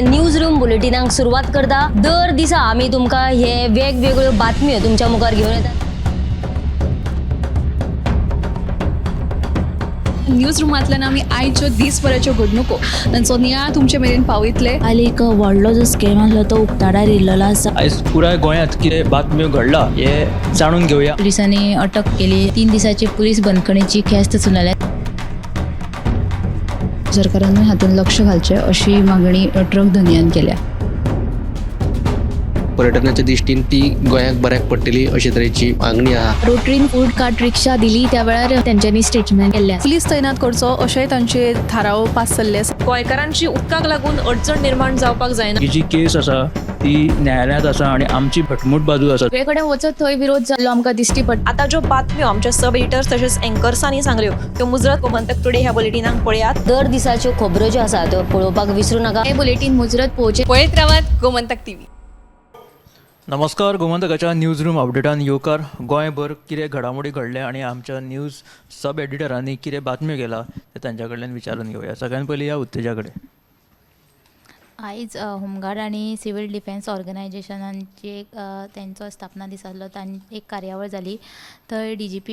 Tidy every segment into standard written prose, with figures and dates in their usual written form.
News room बुलेटिनाक सुरुवात करता। दर दिसा आम्ही तुमका हे वेगवेगळ्यो बातम्यो तुमच्या मुखार घेऊन येतात। न्यूज रूमांतल्यान आमी आयच्यो दिसभराच्यो घडणुको तांचो नियाळ तुमचे मेरेन पावयतले। आयज एक व्हडलो जो स्कॅम आसलो तो उक्ताडार येयल्लो आसा। आयज पुराय गोंयांत कितें बातम्यो घडला हे जाणून घेवया। पुलिसांनी अटक केली। 3 दिसाची पुलीस बंदखणीची ख्यास्त सुनायल्या। सरकारान हातूंत लक्ष घालचें अशी मागणी ट्रक धंद्यान केल्या। पर्यटनाच्या दृश्टीन ती गोंयाक बऱ्याक पडटली अशे तरेची मागणी आहा। रोटरीन फूड कार्ट रिक्षा दिली त्या वेळार त्यांच्यानी स्टेटमेंट केल्ले। पुलीस तैनात करचो अशेंय तांचे थाराव पास जाल्ले आसा। गोंयकारांची उदकाक लागून अडचण निर्माण जावपाक जायना। ही जी केस आसा ती न्यायालयांत आसा आणि आमची भटमूट बाजू आसा। सगळे कडेन वचत थंय विरोध जाल्लो आमकां दिश्टी पडटा। आता ज्यो बातम्यो आमच्या सब एडिटर्स तशेंच अँकर्सांनी सांगल्यो त्यो मुजरत गोमंतक टुडे ह्या बुलेटिनाक पळयात। दर दिसाच्यो खबरो ज्यो आसा त्यो पळोवपाक विसरू नका। हे बुलेटिन मुजरत पोवचे पळयत रावात गोमंतक टीव्ही। नमस्कार, गोमंतकाच्या न्यूज रूम अपडेटान येवकार। गोंयभर कितें घडामोडी घडले आणि आमच्या न्यूज सब एडिटरांनी कितें बातम्यो केला ते तांच्या कडल्यान विचारून घेवया। सगळ्यात पयलीं या उत्तेजा कडेन। आयज होमगार्ड आणि सिव्हिल डिफेन्स ऑर्गनायझेशनांची त्यांचो स्थापना दीस आसलो। तांची एक कार्यावळ जाली। थंय DGP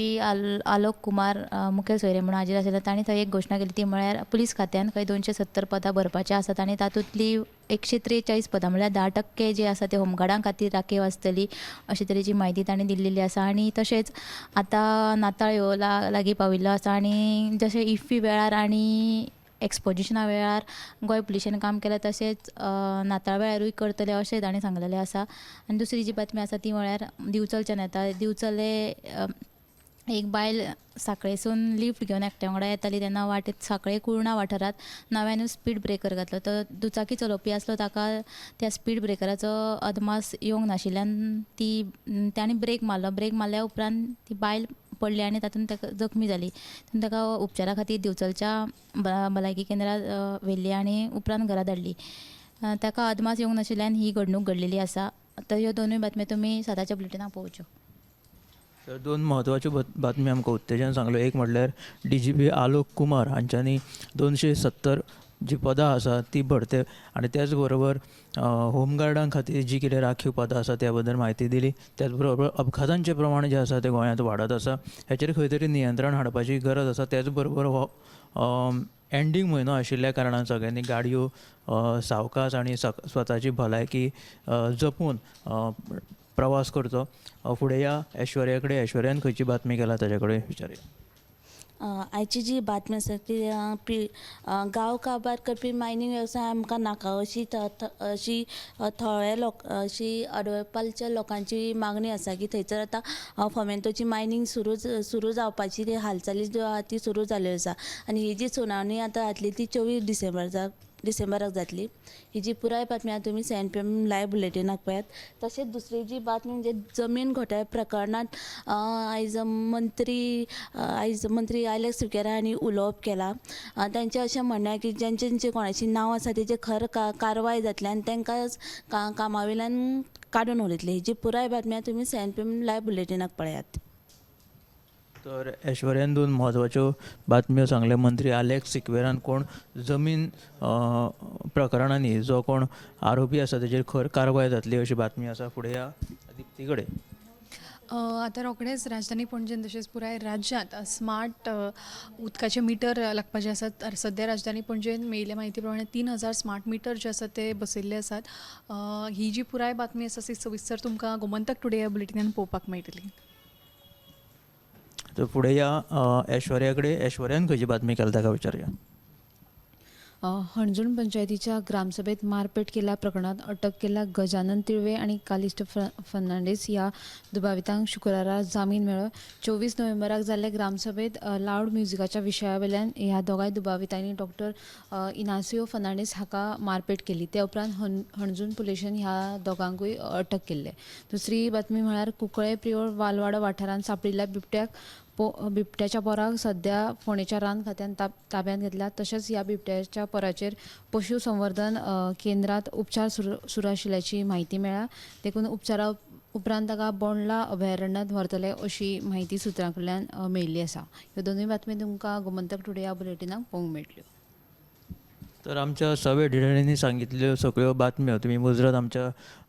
आलोक कुमार मुखेल सोयरे म्हणून हाजीर आशिल्ले। तांणी थंय एक घोशणा केली ती म्हळ्यार पुलीस खात्यान खंय 270 पदां भरपाचें आसात आनी तातूंतली 143 पदां म्हळ्यार 10% जे आसा ते होमगार्डां खातीर राखीव आसतली अशे तरेची म्हायती तांणी दिल्ली आसा। आनी तशेंच आतां नाताळ ह्यो लागीं पाविल्लो आसा आनी जशें इफ्फी वेळार आनी एक्सपोजिशना वेळार गोंय पुलिशेन काम केलें तशेंच नाताळ वेळारूय करतले अशें ताणें सांगलेलें आसा। आनी दुसरी जी बातमी आसा ती म्हळ्यार दिवचलच्यान येता। दिवचले एक बायल साखळेसून लिफ्ट घेवन एकट्या वांगडा येताली तेन्ना वाटेर साखळे कुर्णा वाठारांत नव्यानूच स्पीड ब्रेकर घातलो। तो दुचाकी चलोवपी आसलो ताका त्या स्पीड ब्रेकराचो अदमास येवंक नाशिल्ल्यान ताणी ब्रेक मारल्या उपरांत ती बायल पडली आनी तातूंत ताका जखमी जाली। ताका उपचारा खातीर दिवचलच्या भलायकी केंद्रांत व्हेल्ली आनी उपरांत घरा धाडली। ताका अदमास येवंक नाशिल्ल्यान ही घडणूक घडलेली आसा। तर ह्यो दोनूय बातम्यो तुमी सदांच्या बुलेटिनाक पळोवच्यो। तर दोन म्हत्वाच्यो बातमी आमकां उत्तेजन सांगल्यो। एक म्हटल्यार DGP आलोक कुमार हांच्यांनी 270 जी पदां आसा ती भरते आनी त्याच बरोबर होमगार्डां खातीर जी कितें राखीव पदां आसा त्या बद्दल म्हायती दिली। त्याच बरोबर अपघातांचें प्रमाण जें आसा तें गोंयांत वाडत आसा, हेचेर खंय तरी नियंत्रण हाडपाची गरज आसा। त्याच बरोबर हो एंडींग म्हयनो आशिल्ल्या कारणान सगळ्यांनी गाडयो सावकास आनी स्वताची भलायकी जपून प्रवास करचो। फुडें या ऐश्वर्या कडेन। ऐश्वर्यान खंयची बातमी केला ताचे कडेन विचारया। आयची जी बातमी आसा ती गांव काबार करपी मायनींग वेवसाय आमकां नाका अशी अशी अडवळपालच्या लोकांची मागणी आसा की थंयसर आतां फोमेंतोची मायनींग सुरू जावपाची हालचाली ज्यो आसा ती सुरू जाल्यो आसा आनी ही जी सुनावणी आतां जातली ती 24 डिसेंबराक जातली। ही जी पुराय बातमी आसा तुमी 7 PM लायव्ह बुलेटिनाक पळयात। तशेंच दुसरी जी बातमी म्हणजे जमीन घोटाळ्या प्रकरणांत आयज मंत्री आलेक्स सिक्वेरा हांणी उलोवप केला। तांचें अशें म्हणणें की ज्यांचे कोणाची नांव आसा तेजे खर कारवाय जातली आनी तांकां कामा वयल्यान काडून उडयतले। ही जी पुराय बातमी आसा तुमी 7 PM लायव्ह बुलेटिनाक पळयात। तर ऐश्वर्यान दोन म्हत्वाच्यो बातम्यो सांगले। मंत्री आलेक्स सिक्वेरान कोण जमीन प्रकरणांनी जो कोण आरोपी आसा तेजेर खर कारवाय जातली अशी बातमी आसा। फुडें या दिप्ती कडेन। आतां रोखडेच राजधानी पणजेन तशेंच पुराय राज्यांत स्मार्ट उदकाचे मिटर लागपाचे आसात। सद्या राजधानी पणजेन मेळिल्ल्या म्हायती प्रमाणे 3000 स्मार्ट मिटर जे आसात ते बसयल्ले आसात। ही जी पुराय बातमी आसा ती सविस्तर तुमकां गोमंतक टुडे ह्या बुलेटिनान पळोवपाक मेळटली। तर फुडें या ऐश्वर्या कडेन। ऐश्वर्यान खंयची बातमी केला ताका विचारया। हणजूण पंचायतीच्या ग्रामसभेत मारपेट केल्या प्रकरणात अटक केल्या गजानन तिळवे आणि कालिस्ट फर्नांडीस ह्या दुबावितांक शुक्रारा जामीन मेळ्ळो। 24 नोव्हेंबराक जाल्ले ग्रामसभेत लावड म्युझिकाच्या विशया वयल्यान ह्या दोगांय दुबावितांनी डॉक्टर इनासियो फर्नांडीस हाका मारपेट केली। ते उपरांत हणजूण पुलिशेन ह्या दोगांकूय अटक केल्ले। दुसरी बातमी म्हळ्यार कुंकळे प्रियोळ वालवाडो वाठारांत सापडिल्ल्या बिबट्याच्या पोराक सध्या फोंडेच्या रान खात्यान ताब्यांत घेतल्या। तशेंच ह्या बिबट्याच्या पोराचेर पशुसंवर्धन केंद्रांत उपचार सुरू आशिल्ल्याची म्हायती मेळ्ळ्या। देखून उपचारा उपरांत ताका बोंडला अभयारण्यांत व्हरतले अशी म्हायती सुत्रां कडल्यान मेळिल्ली आसा। ह्यो दोनूय बातमी तुमकां गोमंतक टुडे ह्या बुलेटिनाक पळोवंक मेळटल्यो। तर आमच्या सब एडिटरांनी सांगितल्यो सगळ्यो बातम्यो तुमी मुजरत आमच्या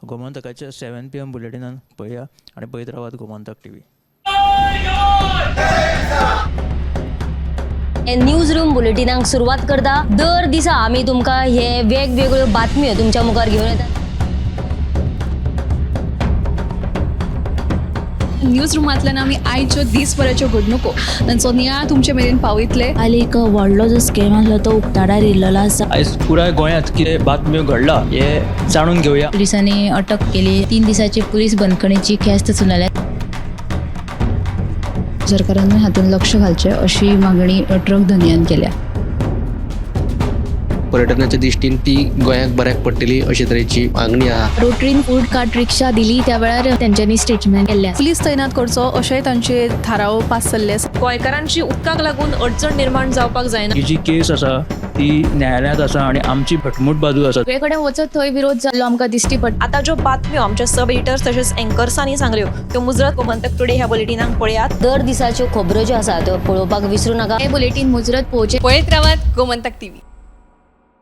गोमंतकाच्या 7 PM बुलेटिनान पळया आनी पळयत रावात गोमंतक TV. न्यूज रूम बुलेटिनाक सुरवात करता. दर दिसा आमी तुमकां हे वेगवेगळ्यो बातम्यो तुमच्या मुखार घेवन येतात. न्यूज रुमांतल्यान आमी आयच्यो दिसभराच्यो घडणुको तांचो नियाळ तुमचे मेरेन पावयतले. हालीं एक व्हडलो जो स्कॅम आसलो तो उक्ताडार येयल्लो आसा. आयज पुराय गोंयांत कितें बातम्यो घडला हे जाणून घेवया. पोलिसांनी अटक केली. 3 दिसाची पुलीस बंदखणीची ख्यास्त सुनायल्या. सरकारान हातून लक्ष घालचें अशी मागणी ट्रक धनियान केल्या. पर्यटनाच्या दिश्टीन ती गोंयाक बऱ्याक पडटली अशे तरेची मागणी आहा. रोटरीन फूड कार्ट रिक्षा दिली त्या वेळार त्यांच्यानी स्टेटमेंट केल्ले. पुलीस तैनात करचो अशेंय तांचे थाराव पास जाल्ले आसा. गोंयकारांची उदकाक लागून अडचण निर्माण जावपाक जायना. ही जी केस आसा ती न्यायालयांत आसा आनी आमची भटमूट बाजू आसा. सगळे कडेन वचत थंय विरोध जाल्लो आमकां दिश्टी पडटा. आता ज्यो बातम्यो आमच्या सब एडिटर्स तशेंच अँकर्सांनी सांगल्यो त्यो मुजरत गोमंतक टुडे ह्या बुलेटिनाक पळयात. दर दिसाच्यो खबरो ज्यो आसात त्यो पळोवपाक विसरूं नाका. हे बुलेटिन मुजरत पोवचे. पळयत रावात गोमंतक TV.